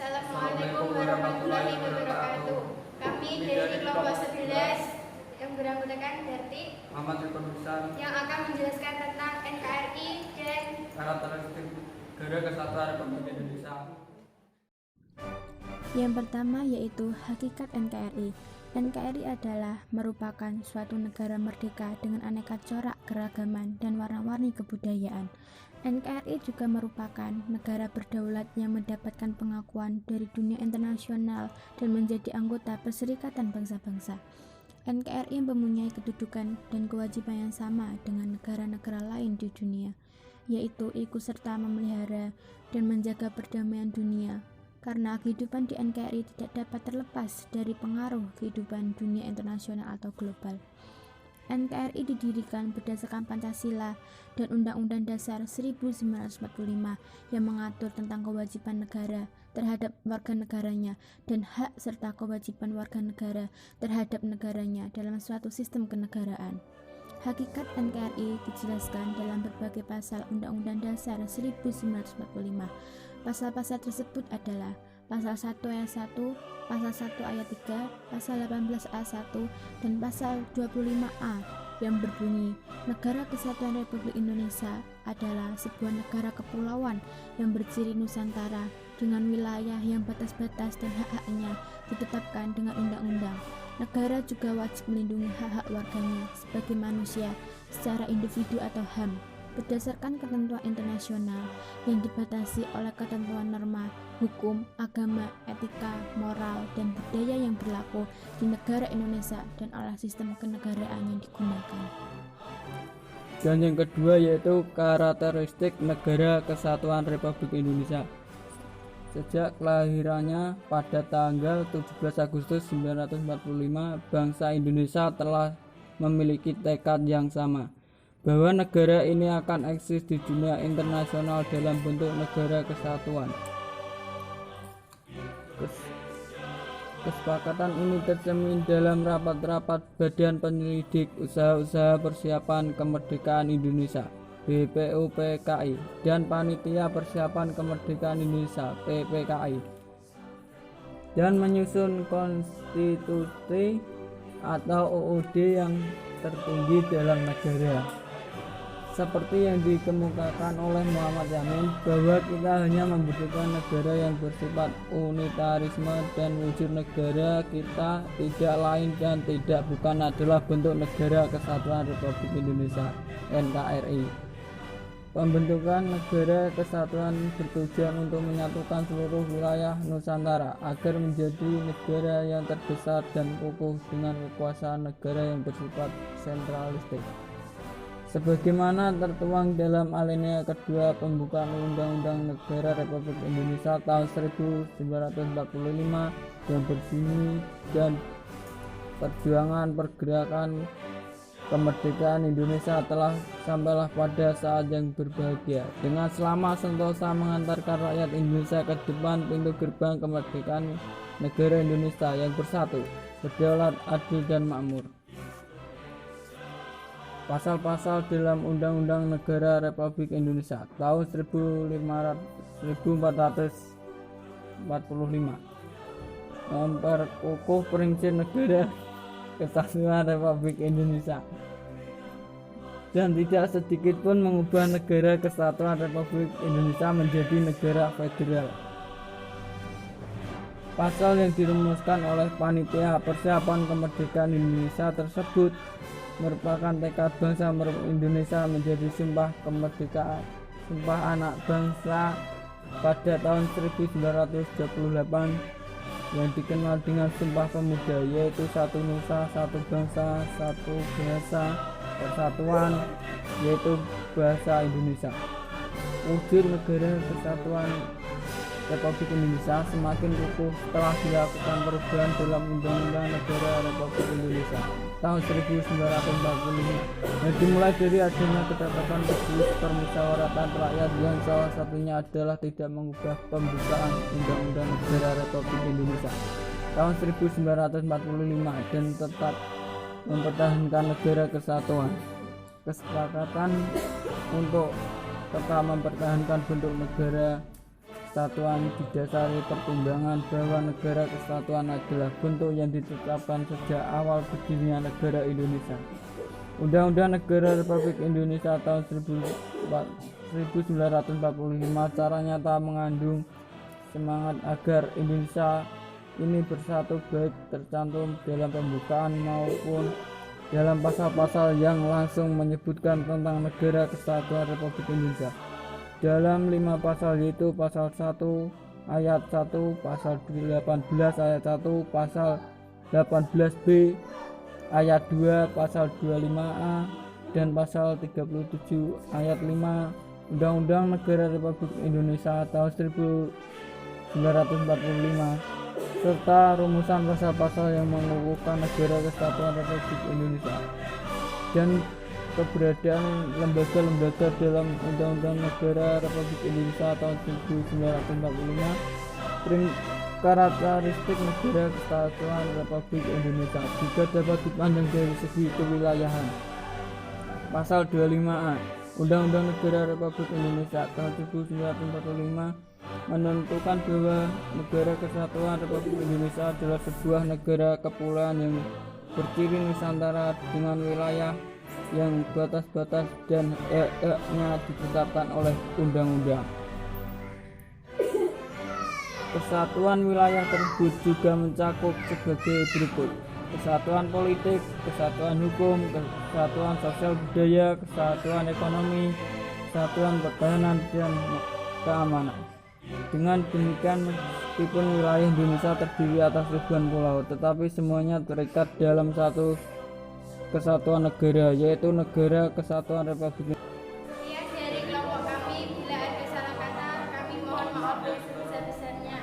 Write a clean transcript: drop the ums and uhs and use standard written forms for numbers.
Assalamualaikum warahmatullahi wabarakatuh. Kami dari kelompok 11 yang beranggotakan Darti Muhammad Rifan yang akan menjelaskan tentang NKRI dan karakteristik Negara Kesatuan Republik Indonesia. Yang pertama yaitu hakikat NKRI. NKRI adalah merupakan suatu negara merdeka dengan aneka corak, keragaman, dan warna-warni kebudayaan. NKRI juga merupakan negara berdaulat yang mendapatkan pengakuan dari dunia internasional dan menjadi anggota Perserikatan Bangsa-Bangsa. NKRI mempunyai kedudukan dan kewajiban yang sama dengan negara-negara lain di dunia, yaitu ikut serta memelihara dan menjaga perdamaian dunia. Karena kehidupan di NKRI tidak dapat terlepas dari pengaruh kehidupan dunia internasional atau global. NKRI didirikan berdasarkan Pancasila dan Undang-Undang Dasar 1945 yang mengatur tentang kewajiban negara terhadap warga negaranya dan hak serta kewajiban warga negara terhadap negaranya dalam suatu sistem kenegaraan. Hakikat NKRI dijelaskan dalam berbagai pasal Undang-Undang Dasar 1945. Pasal-pasal tersebut adalah Pasal 1 ayat 1, Pasal 1 ayat 3, Pasal 18 ayat 1, dan Pasal 25A yang berbunyi, Negara Kesatuan Republik Indonesia adalah sebuah negara kepulauan yang berciri Nusantara dengan wilayah yang batas-batas dan hak-haknya ditetapkan dengan undang-undang. Negara juga wajib melindungi hak-hak warganya sebagai manusia secara individu atau HAM berdasarkan ketentuan internasional yang dibatasi oleh ketentuan norma, hukum, agama, etika, moral, dan budaya yang berlaku di negara Indonesia dan oleh sistem kenegaraan yang digunakan. Dan yang kedua yaitu karakteristik Negara Kesatuan Republik Indonesia. Sejak kelahirannya pada tanggal 17 Agustus 1945, bangsa Indonesia telah memiliki tekad yang sama, bahwa negara ini akan eksis di dunia internasional dalam bentuk negara kesatuan. Kesepakatan ini tercermin dalam rapat-rapat Badan Penyelidik Usaha-usaha Persiapan Kemerdekaan Indonesia (BPUPKI) dan Panitia Persiapan Kemerdekaan Indonesia (PPKI), dan menyusun konstitusi atau UUD yang tertinggi dalam negara. Seperti yang dikemukakan oleh Muhammad Yamin, bahwa kita hanya membutuhkan negara yang bersifat unitarisme dan wujud negara kita tidak lain dan tidak bukan adalah bentuk Negara Kesatuan Republik Indonesia (NKRI). Pembentukan Negara Kesatuan bertujuan untuk menyatukan seluruh wilayah Nusantara agar menjadi negara yang terbesar dan kokoh dengan kekuasaan negara yang bersifat sentralistik. Sebagaimana tertuang dalam alinea kedua pembukaan Undang-Undang Negara Republik Indonesia tahun 1945 yang berbunyi, dan perjuangan pergerakan kemerdekaan Indonesia telah sampailah pada saat yang berbahagia, dengan selama sentosa mengantarkan rakyat Indonesia ke depan pintu gerbang kemerdekaan negara Indonesia yang bersatu, berdaulat, adil, dan makmur. Pasal-pasal dalam Undang-Undang Negara Republik Indonesia tahun 1445 memperkukuh prinsip Negara Kesatuan Republik Indonesia dan tidak sedikit pun mengubah Negara Kesatuan Republik Indonesia menjadi negara federal. Pasal yang dirumuskan oleh Panitia Persiapan Kemerdekaan Indonesia tersebut merupakan tekad bangsa Indonesia menjadi sumpah kemerdekaan, sumpah anak bangsa pada tahun 1928 yang dikenal dengan Sumpah Pemuda, yaitu satu nusa, satu bangsa, satu bahasa, persatuan, yaitu bahasa Indonesia. Wujud Negara Kesatuan Republik Indonesia semakin kukuh setelah dilakukan perubahan dalam Undang-Undang Negara Republik Indonesia tahun 1945 yang dimulai dari adanya ketetapan majelis permusyawaratan rakyat yang salah satunya adalah tidak mengubah pembukaan Undang-Undang Negara Republik Indonesia tahun 1945 dan tetap mempertahankan negara kesatuan. Kesepakatan untuk tetap mempertahankan bentuk negara kesatuan didasari pertimbangan bahwa negara kesatuan adalah bentuk yang ditetapkan sejak awal berdirinya negara Indonesia. Undang-Undang Negara Republik Indonesia tahun 1945 secara nyata mengandung semangat agar Indonesia ini bersatu, baik tercantum dalam pembukaan maupun dalam pasal-pasal yang langsung menyebutkan tentang negara kesatuan Republik Indonesia. Dalam 5 pasal, yaitu pasal 1 ayat 1, pasal 18 ayat 1, pasal 18B ayat 2, pasal 25A dan pasal 37 ayat 5 Undang-Undang Negara Republik Indonesia tahun 1945 serta rumusan pasal-pasal yang mengukuhkan negara kesatuan Republik Indonesia dan keberadaan lembaga-lembaga dalam Undang-Undang Negara Republik Indonesia tahun 1945. Karakteristik negara kesatuan Republik Indonesia juga dapat dipandang dari segi kewilayahan. Pasal 25A Undang-Undang Negara Republik Indonesia tahun 1945 menentukan bahwa negara kesatuan Republik Indonesia adalah sebuah negara kepulauan yang berciri Nusantara dengan wilayah yang batas-batas dan nya ditetapkan oleh undang-undang. Kesatuan wilayah tersebut juga mencakup sebagai berikut: kesatuan politik, kesatuan hukum, kesatuan sosial budaya, kesatuan ekonomi, kesatuan pertahanan dan keamanan. Dengan demikian, meskipun wilayah Indonesia terdiri atas ribuan pulau, tetapi semuanya terikat dalam satu kesatuan negara, yaitu Negara Kesatuan Republik Indonesia. Sekian dari kelompok kami. Bila ada salah kata, kami mohon maaf yang sebesar-besarnya.